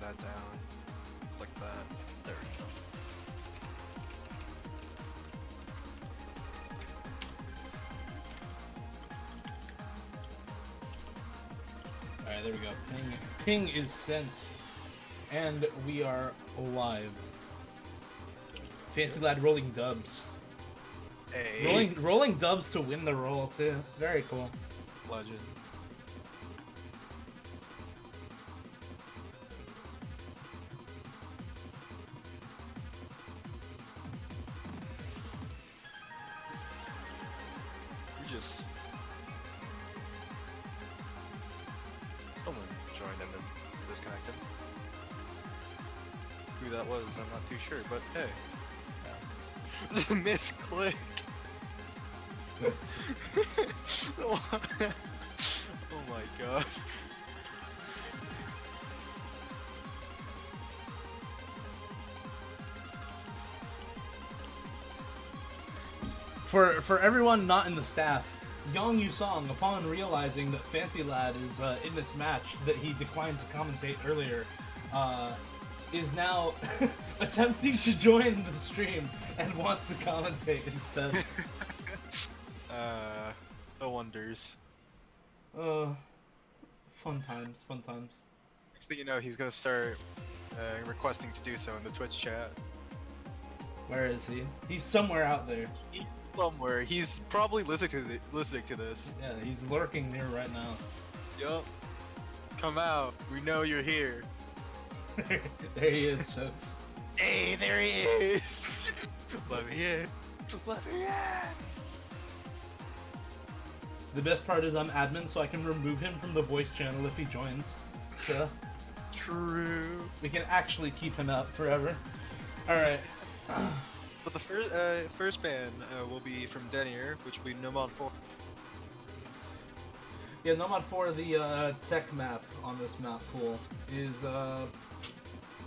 that down. Like that. There we go. Alright, there we go. Ping is sent. And we are live. Fancy Lad rolling dubs. Hey. Rolling dubs to win the roll, too. Very cool. Legend. Just someone joined and then disconnected. Who that was, I'm not too sure, but hey. Misclick. Oh my god. For everyone not in the staff, Yong Yusong, upon realizing that Fancy Lad is in this match that he declined to commentate earlier, is now attempting to join the stream and wants to commentate instead. No wonders. Fun times, fun times. Next thing you know, he's gonna start requesting to do so in the Twitch chat. Where is he? He's somewhere out there. Somewhere. He's probably listening to this. Yeah, he's lurking near right now. Yup. Come out. We know you're here. There he is, folks. Hey, there he is. Let me in. Let me in. The best part is I'm admin, so I can remove him from the voice channel if he joins. So True. we can actually keep him out forever. Alright. But the first ban will be from Denier, which will be Nomad 4. Yeah, Nomad 4, the tech map on this map pool is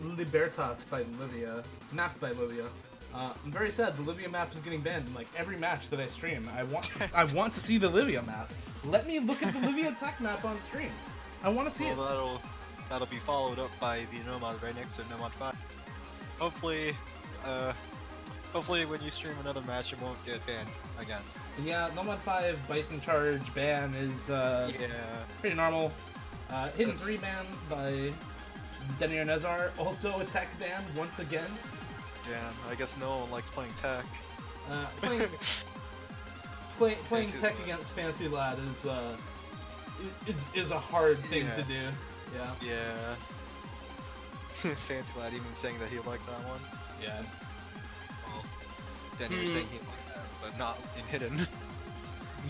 Libertas by Livia, mapped by Livia. I'm very sad the Livia map is getting banned in like every match that I stream. I want to see the Livia map. Let me look at the Livia tech map on stream. I want to see it. That'll be followed up by the Nomad right next to Nomad 5. Hopefully when you stream another match it won't get banned again. Yeah, Nomad 5 Bison Charge ban is yeah, pretty normal. Hidden 3 ban by DenierNezzar, also a tech ban once again. Damn, I guess no one likes playing tech. Playing tech against Fancy Lad is a hard thing to do. Yeah. Yeah. Fancy Lad even saying that he liked that one. Yeah. Well, Denier saying he liked that, but not in hidden.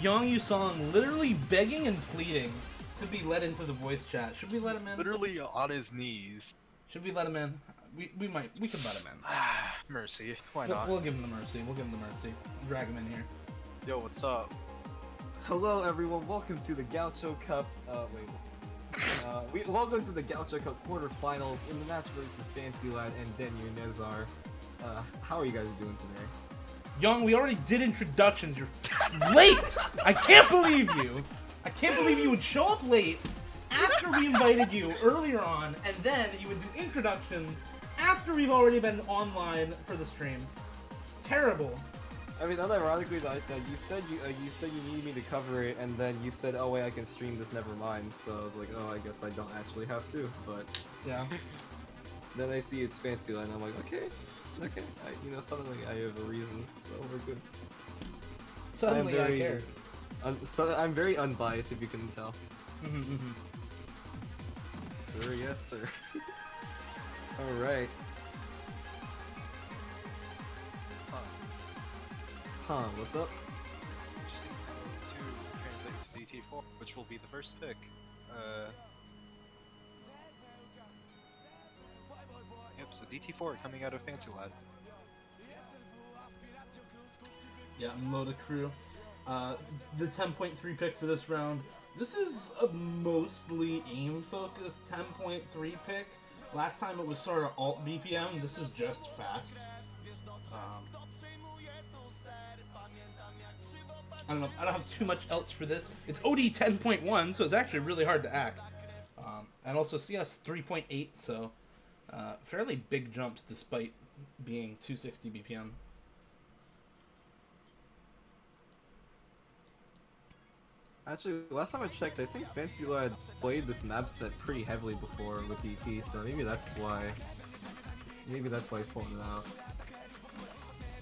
Yong Yusong literally begging and pleading to be let into the voice chat. Should we let him in? Literally on his knees. Should we let him in? We can let him in. Mercy. Why not? We'll give him the mercy. Drag him in here. Yo, what's up? Hello everyone, welcome to the Gaucho Cup, welcome to the Gaucho Cup Quarterfinals in the match versus Fancy Lad and DenierNezzar. How are you guys doing today? Young, we already did introductions. You're late! I can't believe you! I can't believe you would show up late after we invited you earlier on, and then you would do introductions after we've already been online for the stream. Terrible. I mean, unironically, you said you needed me to cover it, and then you said, "Oh wait, I can stream this. Never mind." So I was like, "Oh, I guess I don't actually have to." But yeah. Then I see it's Fancy Lad, and I'm like, "Okay." Suddenly I have a reason, so we're good. Suddenly I care. I'm very unbiased, if you couldn't tell. Sir, yes, sir. All right. What's up? Interesting to translate to DT4, which will be the first pick. Yep, so DT4 coming out of Fancy Lad. Yeah, I'm loaded crew. The 10.3 pick for this round. This is a mostly aim-focused 10.3 pick. Last time it was sort of alt BPM. This is just fast. I don't know. I don't have too much else for this. It's OD 10.1, so it's actually really hard to act. And also CS 3.8, so Fairly big jumps despite being 260 BPM. Actually, last time I checked, I think Fancy Lad played this map set pretty heavily before with DT, so maybe that's why. Maybe that's why he's pulling it out.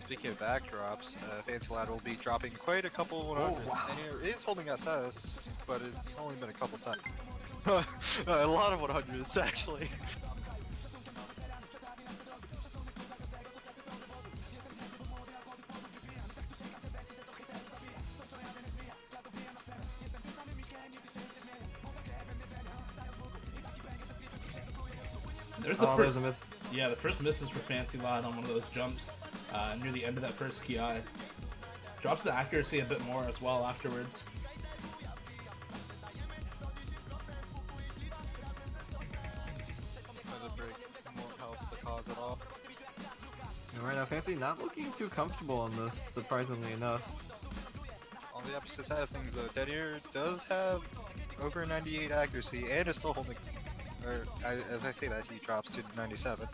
Speaking of backdrops, Fancy Lad will be dropping quite a couple 100s. wow. And he is holding SS, but it's only been a couple seconds. A lot of 100s, actually. There's the Oh, first. there's a miss. Yeah, the first miss is for Fancy Lad on one of those jumps near the end of that first ki. Drops the accuracy a bit more as well afterwards. The break won't help the cause at all. And right now, Fancy not looking too comfortable on this, surprisingly enough. On the opposite side of things, though, Denier does have over 98 accuracy and is still holding. Or, as I say that, he drops to 97.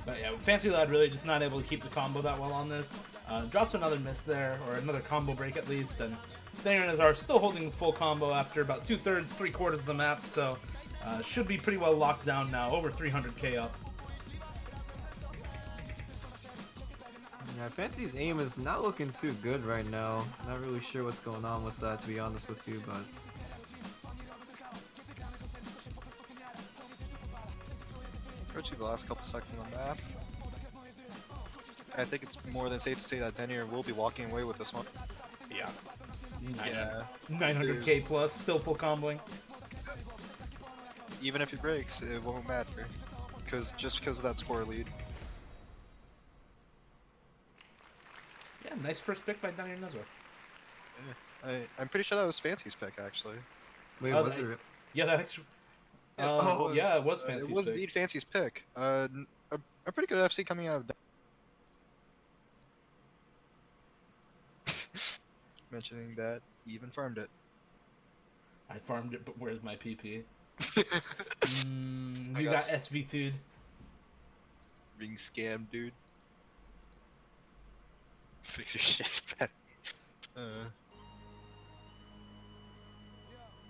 But yeah, Fancy Lad really just not able to keep the combo that well on this. Drops another miss there, or another combo break at least, and DenierNezzar still holding full combo after about 2/3, 3/4 of the map, so should be pretty well locked down now, over 300k up. Yeah, Fancy's aim is not looking too good right now. Not really sure what's going on with that, to be honest with you, but... Approaching the last couple seconds on the map. I think it's more than safe to say that Denier will be walking away with this one. Yeah. Yeah. 900k plus, still full comboing. Even if he breaks, it won't matter. Just because of that score lead. Yeah, nice first pick by DenierNezzar. I'm pretty sure that was Fancy's pick, actually. Wait, Oh, was that- it? Yeah, that actually... Yes. yeah, it was Fancy's It was pick. indeed Fancy's pick. A pretty good FC coming out of mentioning that he even farmed it. I farmed it, but where's my PP? I You got got SV2'd. Being scammed, dude. Fix your shit back.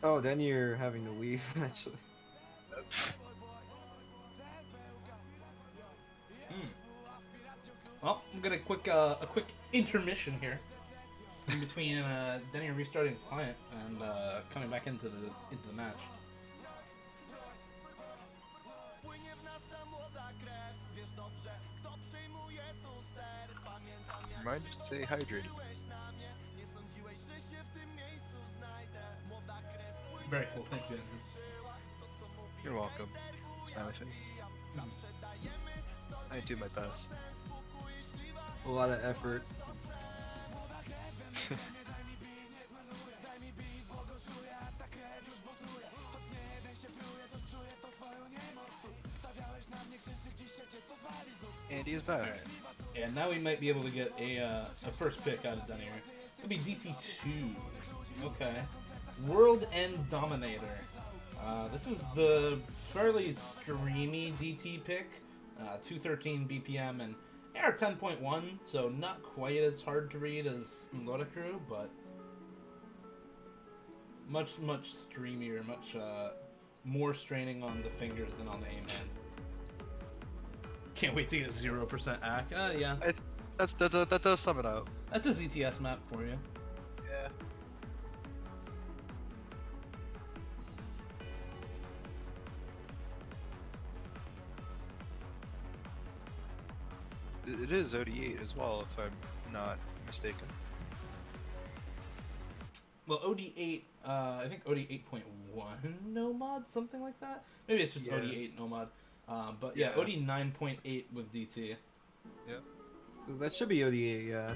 Oh, then you're having to leave, actually. Well, I'm gonna a quick intermission here in between Denier restarting his client and coming back into the match. Remind you to stay hydrated. Very cool, thank you, Andrew. You're welcome. Smiley face. I do my best. A lot of effort. Andy is back. Alright. And now we might be able to get a first pick out of Denier. It'll be DT2. Okay. World End Dominator. This is the fairly streamy DT pick. 213 BPM and AR 10.1, so not quite as hard to read as Lodacrew, but much streamier, much more straining on the fingers than on the aim hand. Can't wait to get 0% AC. Yeah. That does sum it up. That's a ZTS map for you. Yeah. It is OD8 as well, if I'm not mistaken. Well, OD8, I think OD 8.1 no mod, something like that. Maybe it's just Yeah. OD8 no mod. But yeah, Yeah. OD 9.8 with DT. Yeah. So that should be ODA, yeah.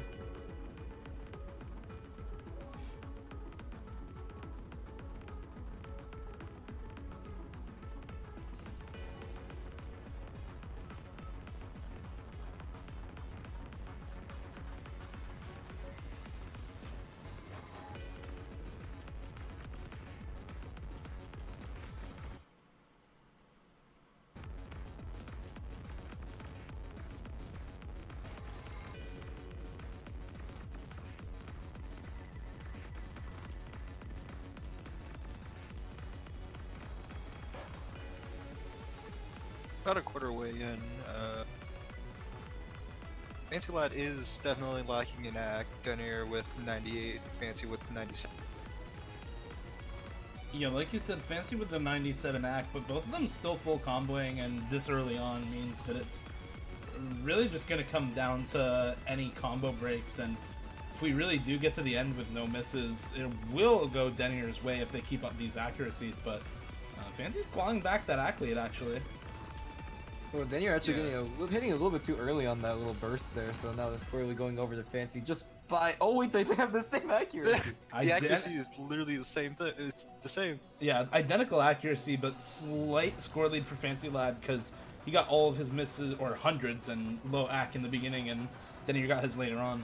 About a quarter way in. Fancy Lad is definitely lacking in act. Denier with 98, Fancy with 97. Yeah, like you said, Fancy with the 97 act, but both of them still full comboing, and this early on means that it's really just going to come down to any combo breaks, and if we really do get to the end with no misses, it will go Denier's way if they keep up these accuracies, but Fancy's clawing back that act lead, actually. Well, Denier actually hitting a little bit too early on that little burst there, so now they're squarely going over to Fancy just by. Oh wait, they have the same accuracy. The accuracy is literally the same thing. It's the same. Yeah, identical accuracy, but slight score lead for Fancy Lad because he got all of his misses or hundreds and low ack in the beginning, and Denier got his later on.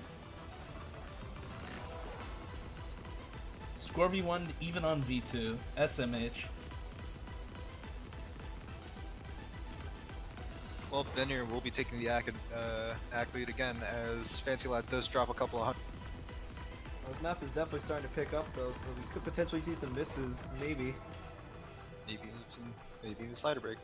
Score V1 even on V2. SMH. Well, Denier will be taking the act lead again as Fancy Lad does drop a couple of hundred. Well, this map is definitely starting to pick up though, so we could potentially see some misses, maybe. Maybe even slider break.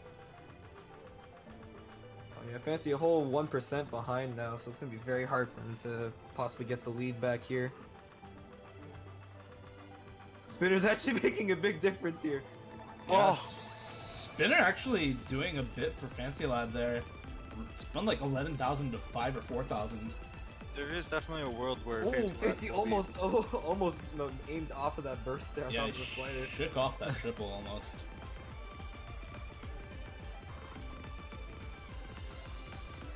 Oh yeah, Fancy a whole 1% behind now, so it's gonna be very hard for him to possibly get the lead back here. Spinner's actually making a big difference here. Yeah, Spinner actually doing a bit for Fancy Lad there. Spun like 11,000 to 5 or 4,000. There is definitely a world where Fancy almost aimed off of that burst there on top of the slider. Shook off that triple almost.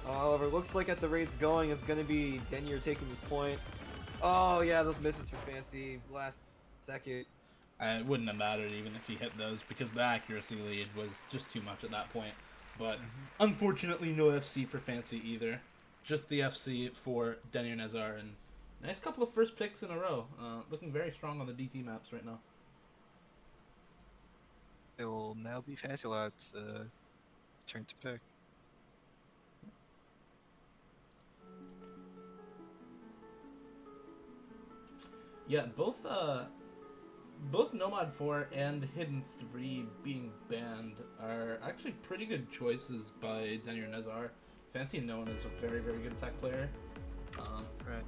However, it looks like at the rates going, it's going to be Denier taking this point. Oh yeah, those misses for Fancy last second. It wouldn't have mattered even if he hit those because the accuracy lead was just too much at that point. But unfortunately, no FC for Fancy either. Just the FC for DenierNezzar, and nice couple of first picks in a row. Looking very strong on the DT maps right now. it will now be Fancy Lad's turn to pick. Yeah, both Nomad 4 and Hidden 3 being banned are actually pretty good choices by DenierNezzar. Fancy known as a very, very good tech player. Right.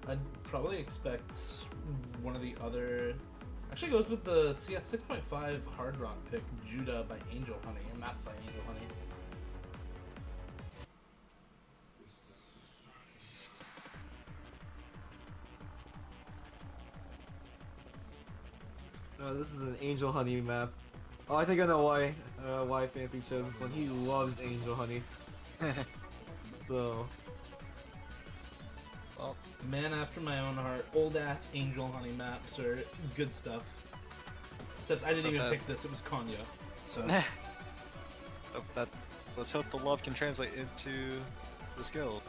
I'd probably expect one of the other... Actually goes with the CS 6.5 Hard Rock pick, Judah by Angel Honey, and Map by Angel Honey. This is an Angel Honey map. Oh, I think I know why Fancy chose this one. He loves Angel Honey. So, Well, man after my own heart, old ass Angel Honey maps are good stuff. Except I didn't even pick this, it was Konya. So Let's hope the love can translate into the skill.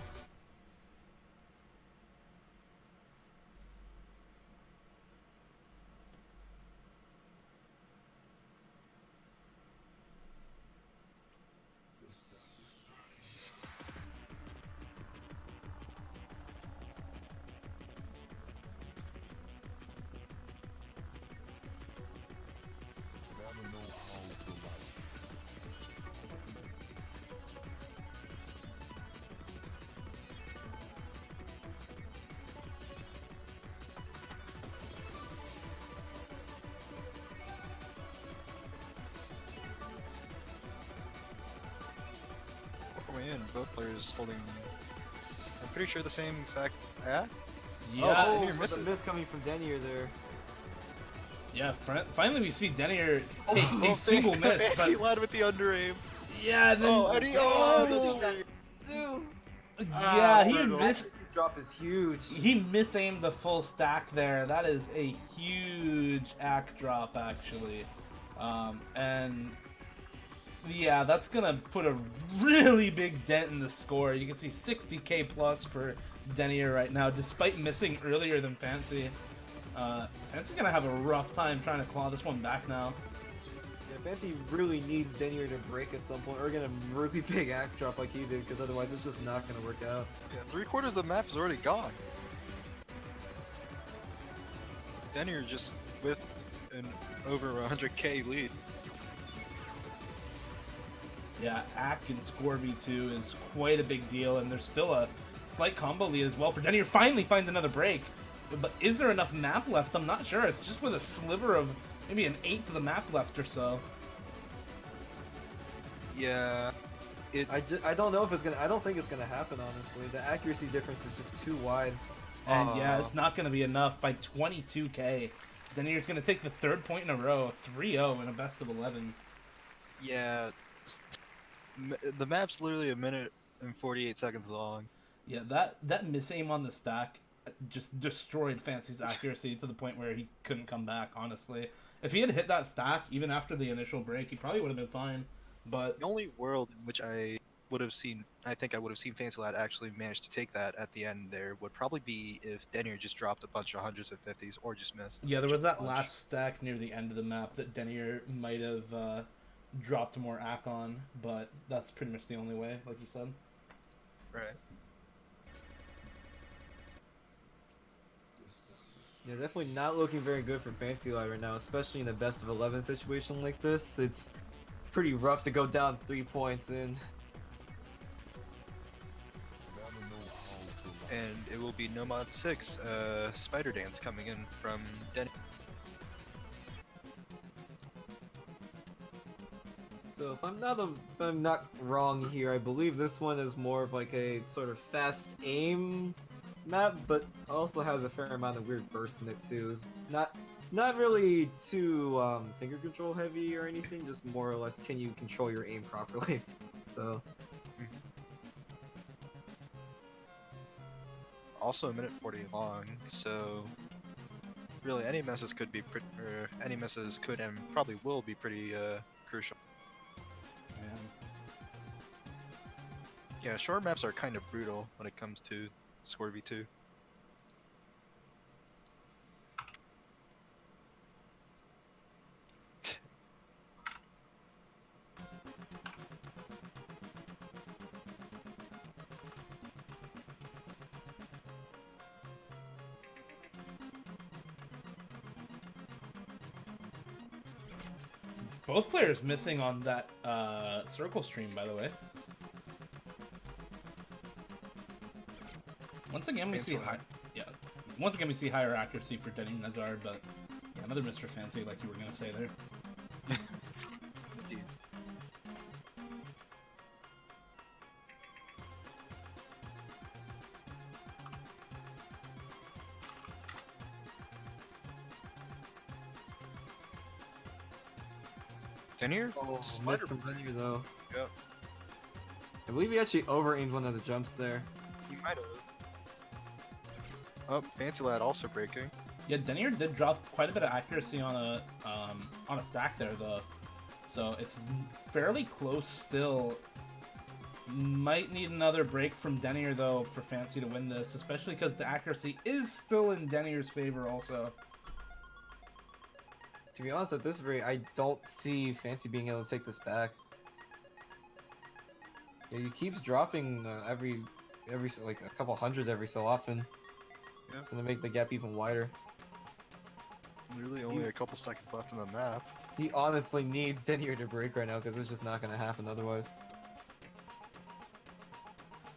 Way in, both players holding. I'm pretty sure the same exact act. yeah, oh, Denier but missed the it. miss coming from Denier there. yeah. Finally, we see Denier take a single miss. Fancy But Lad with the under aim. yeah, then Dude. yeah, he missed. Drop is huge. He misaimed the full stack there. That is a huge act drop, actually. And yeah, that's gonna put a really big dent in the score. You can see 60k plus for Denier right now, despite missing earlier than Fancy. Fancy's gonna have a rough time trying to claw this one back now. Yeah, Fancy really needs Denier to break at some point, or get a really big act drop like he did, because otherwise it's just not going to work out. Yeah, 3/4 of the map is already gone. Denier just with an over 100k lead. Yeah, Ack and Scorby 2 is quite a big deal, and there's still a slight combo lead as well for Denier. Finally finds another break, but is there enough map left? I'm not sure. It's just with a sliver of maybe an eighth of the map left or so. Yeah. I don't know if it's gonna. I don't think it's gonna happen. Honestly, the accuracy difference is just too wide. And yeah, it's not going to be enough by 22k. Denier's going to take the third point in a row, 3-0 in a best of 11. Yeah. The map's literally a minute and 48 seconds long. Yeah, that misaim on the stack just destroyed Fancy's accuracy to the point where he couldn't come back, honestly. If he had hit that stack, even after the initial break, he probably would have been fine. But The only world in which I would have seen Fancy Lad actually manage to take that at the end there would probably be if Denier just dropped a bunch of hundreds and fifties or just missed. yeah, there was just a that bunch. last stack near the end of the map that Denier might have dropped more Ack on, but that's pretty much the only way, like you said. Right. Yeah, definitely not looking very good for Fancy Lad right now, especially in a best of 11 situation like this. It's pretty rough to go down 3 points in. And it will be Nomad 6, Spider Dance coming in from Denier. So if I'm not wrong here, I believe this one is more of like a sort of fast aim map, but also has a fair amount of weird bursts in it too. It's not really too finger control heavy or anything, just more or less can you control your aim properly. So Also a minute 40 long, so really any misses could be any misses could and probably will be pretty crucial. Yeah, short maps are kind of brutal when it comes to Score V2. Both players missing on that circle stream, by the way. Once again, we see Once again, we see higher accuracy for DenierNezzar, but yeah, another Mr. Fancy, like you were gonna say there. Indeed. Denier? missed from Denier though. Yep. I believe he actually over-aimed one of the jumps there. You might have. Oh, Fancy Lad also breaking. Yeah, Denier did drop quite a bit of accuracy on a stack there, though. So it's fairly close still. Might need another break from Denier, though, for Fancy to win this, especially because the accuracy is still in Denier's favor also. To be honest, at this rate, I don't see Fancy being able to take this back. Yeah, he keeps dropping every like a couple hundreds every so often. Yeah. It's gonna make the gap even wider. Really only a couple seconds left on the map. He honestly needs Denier to break right now because it's just not gonna happen otherwise.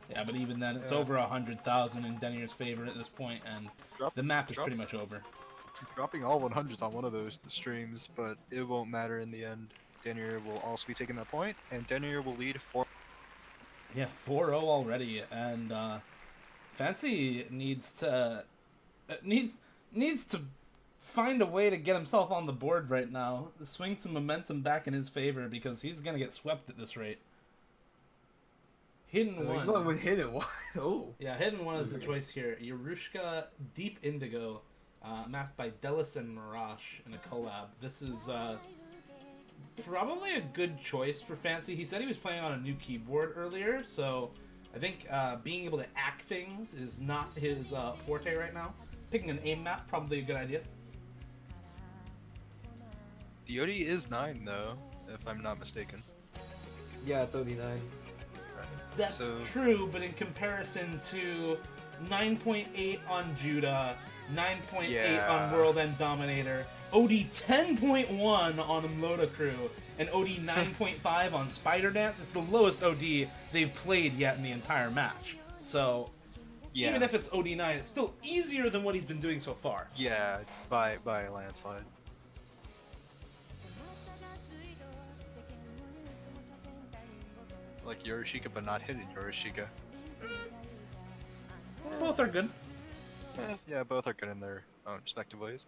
Yeah, but even then, it's Yeah. over 100,000 in Denier's favor at this point, and the map is pretty much over. Dropping all 100s on one of those streams, but it won't matter in the end. Denier will also be taking that point, and Denier will lead 4. Yeah, 4-0 already, and Fancy needs to find a way to get himself on the board right now, swing some momentum back in his favor because he's gonna get swept at this rate. Hidden He's one. going with hidden one. Oh. Yeah, hidden one is the choice here. Yarushka Deep Indigo, mapped by Delis and Mirage in a collab. This is probably a good choice for Fancy. He said he was playing on a new keyboard earlier, so I think being able to act things is not his forte right now. Picking an aim map, probably a good idea. The OD is 9 though, if I'm not mistaken. Yeah, it's OD9. That's So- true, but in comparison to 9.8 on Judah, 9.8 Yeah. on World End Dominator, OD 10.1 on Mloda Crew, and OD 9.5 on Spider Dance. It's the lowest OD they've played yet in the entire match. So, Yeah. even if it's OD 9, it's still easier than what he's been doing so far. Yeah, by a landslide. Like Yorishika, but not hidden Yorishika. Both are good. Yeah, both are good in their own respective ways.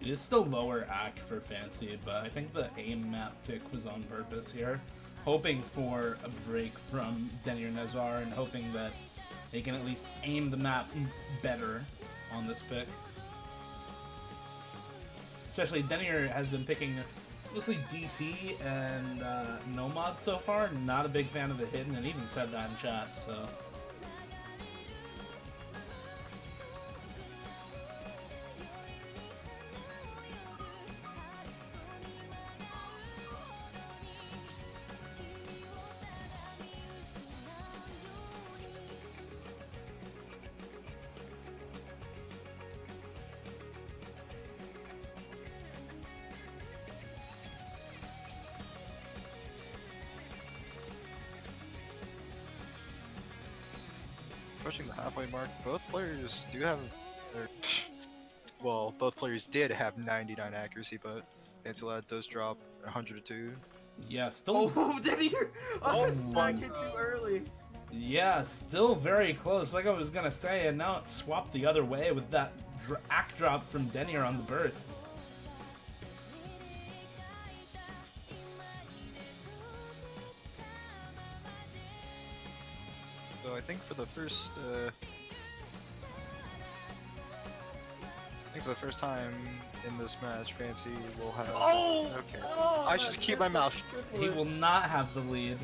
It is still lower AC for Fancy, but I think the aim map pick was on purpose here. Hoping for a break from DenierNezzar and hoping that they can at least aim the map better on this pick. Especially Denier has been picking mostly DT and Nomad so far. Not a big fan of the hidden, and even said that in chat, so... Approaching the halfway mark, both players do have, well, both players did have 99 accuracy, but Fancy Lad does drop 102. Yeah, still... Oh, Denier! Oh, it's my not hit too early. Yeah, still very close, like I was gonna say, and now it's swapped the other way with that AC drop from Denier on the burst. So I think for the first, time in this match, Fancy will have. Oh! Okay. Oh, I should keep my mouth. He will not have the lead.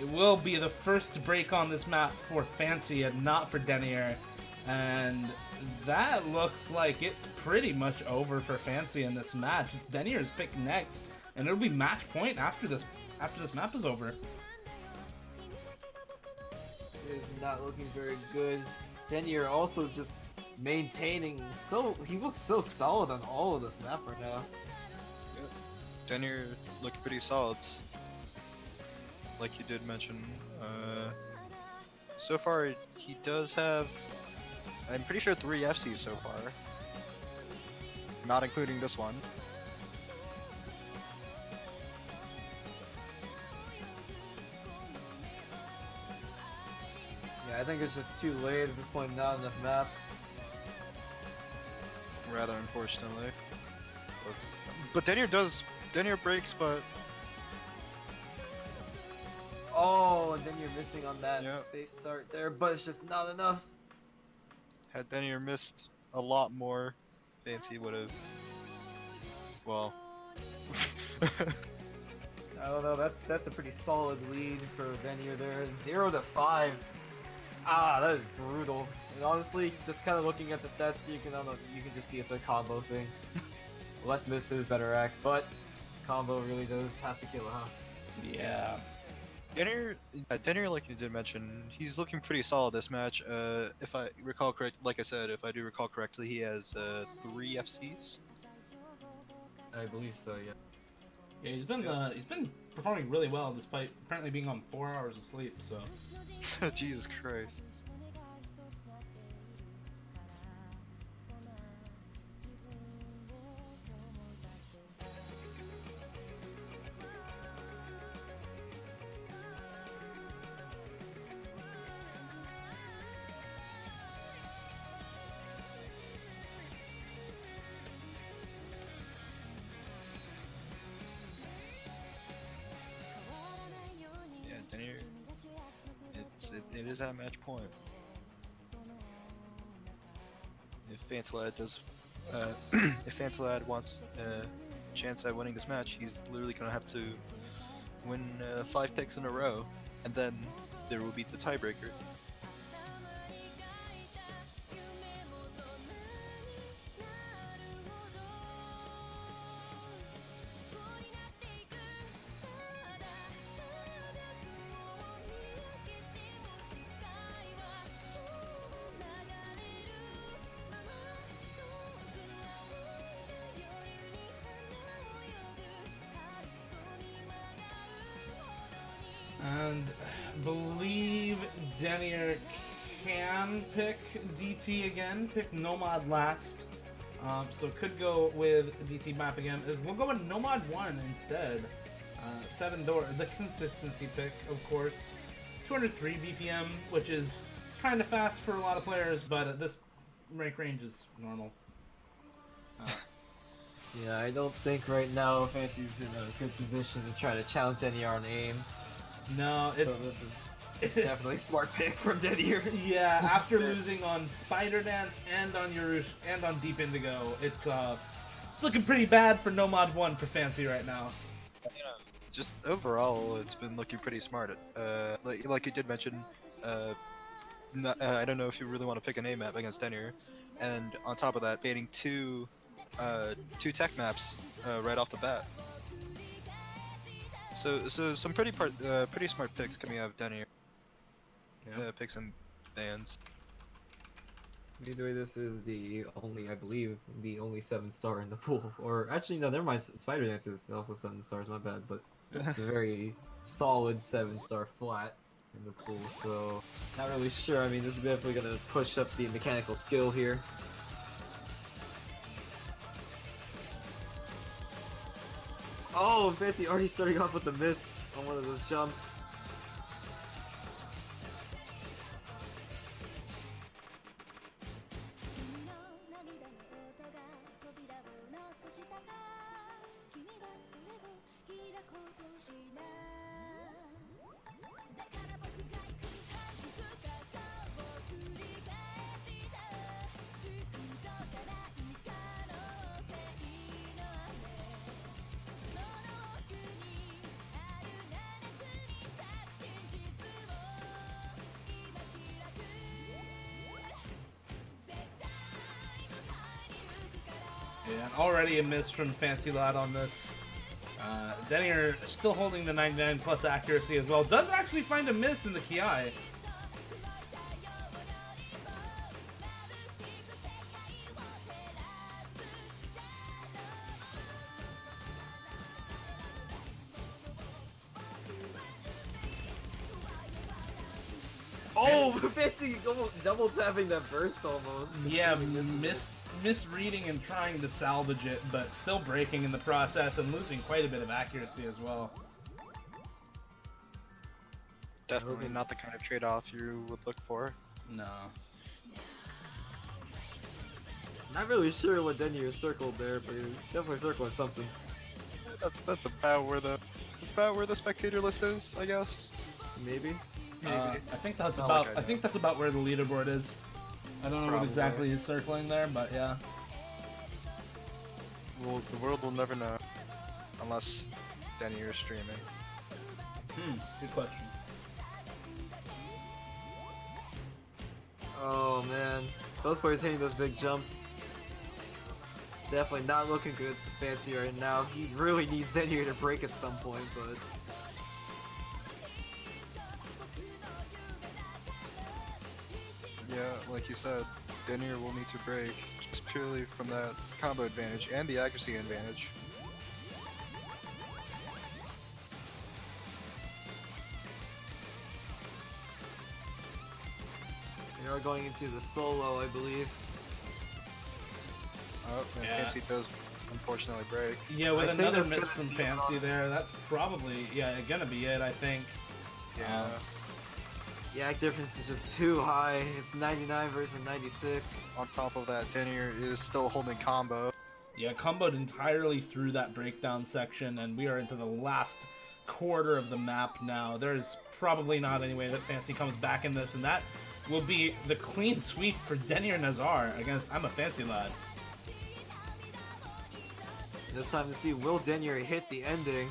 It will be the first break on this map for Fancy and not for Denier. And that looks like it's pretty much over for Fancy in this match. It's Denier's pick next, and it'll be match point after this map is over. It is not looking very good. Denier also just maintaining he looks so solid on all of this map right now. Denier looked pretty solid, like you did mention. So far, he does have, I'm pretty sure, 3 FCs so far, not including this one. Yeah, I think it's just too late at this point, not enough map. Rather unfortunately. But Denier breaks, but Oh, and then you're missing on that Yep. base start there, but it's just not enough. had Denier missed a lot more, Fancy would have, well... I don't know, that's a pretty solid lead for Denier there. 0-5. Ah, that is brutal. And honestly, just kind of looking at the stats, you can just see it's a combo thing. Less misses, better act, but combo really does have to kill, huh? Yeah. Denier, like you did mention, he's looking pretty solid this match. If I recall correct, like I said, if I do recall correctly, he has 3 FCs. I believe so, yeah. Yeah, he's been performing really well despite apparently being on 4 hours of sleep, so... Jesus Christ. it is at match point. If Fancy Lad does, if Fancy Lad wants a chance at winning this match, he's literally gonna have to win 5 picks in a row, and then there will be the tiebreaker. And believe Denier can pick DT again, pick Nomad last. So could go with DT map again. We'll go with Nomad 1 instead. 7 door, the consistency pick, of course. 203 BPM, which is kind of fast for a lot of players, but at this rank range is normal. Yeah, I don't think right now Fancy's in a good position to try to challenge Denier on aim. No, So it's this is definitely a smart pick from Denier. yeah. After losing on Spider Dance and on Yurush and on Deep Indigo, it's looking pretty bad for Nomad 1 for Fancy right now. You know, just overall, it's been looking pretty smart. Like you did mention, I don't know if you really want to pick a name map against Denier, and on top of that, baiting two tech maps right off the bat. So some pretty smart picks coming out of Denier. Yeah. Picks and bans. Either way, this is I believe, the only 7-star in the pool. Or actually, no, never mind. Spider Dance is also 7 stars. My bad, but it's a very solid 7-star flat in the pool. So not really sure. I mean, this is definitely gonna push up the mechanical skill here. Oh, Fancy already starting off with a miss on one of those jumps. Yeah, already a miss from Fancy Lad on this. Denier still holding the 99 plus accuracy as well. Does actually find a miss in the Ki. Oh, Fancy double tapping that burst almost. Yeah, misreading and trying to salvage it, but still breaking in the process and losing quite a bit of accuracy as well. Definitely not the kind of trade-off you would look for. No. Not really sure what Denier circled there, but he's definitely circling something. That's about where the spectator list is, I guess. Maybe. Maybe. I think that's Not about. like I I think that's about where the leaderboard is. I don't know what Probably. exactly he's circling there, but yeah. Well, the world will never know unless Denier is streaming. Good question. Oh man, both players hitting those big jumps. Definitely not looking good for Fancy right now. He really needs Denier to break at some point, but Yeah, like you said, Denier will need to break just purely from that combo advantage and the accuracy advantage. they are going into the solo, I believe. Oh, and Yeah. Fancy does unfortunately break. Yeah, with I think another that's miss gonna from see Fancy him there, that's probably gonna be it. I think. Yeah. The act difference is just too high. It's 99 versus 96. On top of that, Denier is still holding combo. Yeah, comboed entirely through that breakdown section, and we are into the last quarter of the map now. There's probably not any way that Fancy comes back in this, and that will be the clean sweep for DenierNezzar against I'm a Fancy Lad. It's time to see, will Denier hit the ending?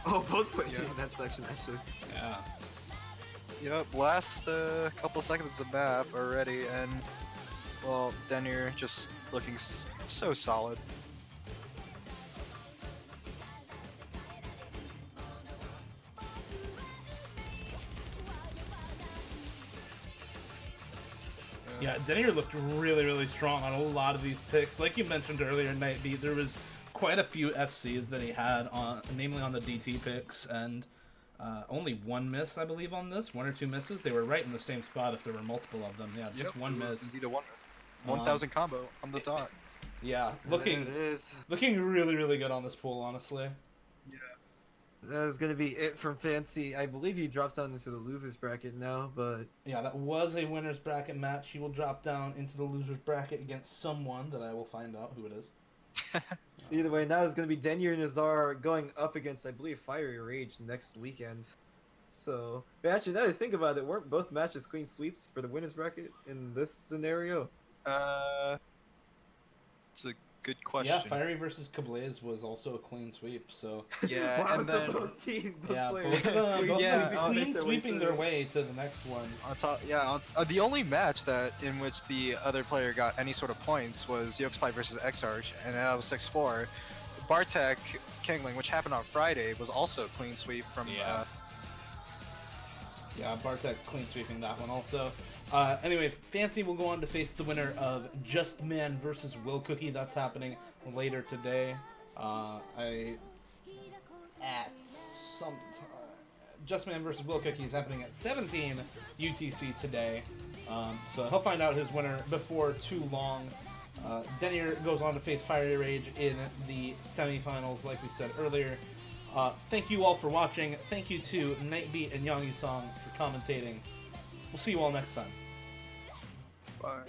Oh, both placing in that section, actually. Yeah. Yep, last couple seconds of map already, and, well, Denier just looking so solid. Yeah, Denier looked really, really strong on a lot of these picks. Like you mentioned earlier, Nightbeat, there was quite a few FCs that he had, namely on the DT picks, and only one miss, I believe, on this. 1 or 2 misses. They were right in the same spot if there were multiple of them. Yeah, just one miss. Indeed a 1,000 combo on the dot. Yeah, There it is. looking really, really good on this pool, honestly. Yeah. That is going to be it from Fancy. I believe he drops down into the losers bracket now, but Yeah, that was a winner's bracket match. He will drop down into the loser's bracket against someone that I will find out who it is. either way, now it's going to be DenierNezzar going up against, I believe, Fiery Rage next weekend. So, but actually, now that I think about it, weren't both matches clean sweeps for the winners bracket in this scenario? It's a good question. Yeah, Fiery versus Kablaze was also a clean sweep, so... Yeah, Wow, and so then both teams, Yeah, players. both of them Yeah, clean sweeping their way to the next one. on top, yeah, the only match that in which the other player got any sort of points was Yokespy versus Xarch, and that was 6-4. Bartek Kingling, which happened on Friday, was also a clean sweep from. Yeah, Bartek clean sweeping that one also. Anyway, Fancy will go on to face the winner of Just Man versus Will Cookie. That's happening later today. Just Man versus Will Cookie is happening at 17 UTC today. So he'll find out his winner before too long. Denier goes on to face Fiery Rage in the semifinals, like we said earlier. Thank you all for watching. Thank you to Nightbeat and Yangi Song for commentating. We'll see you all next time. Bye.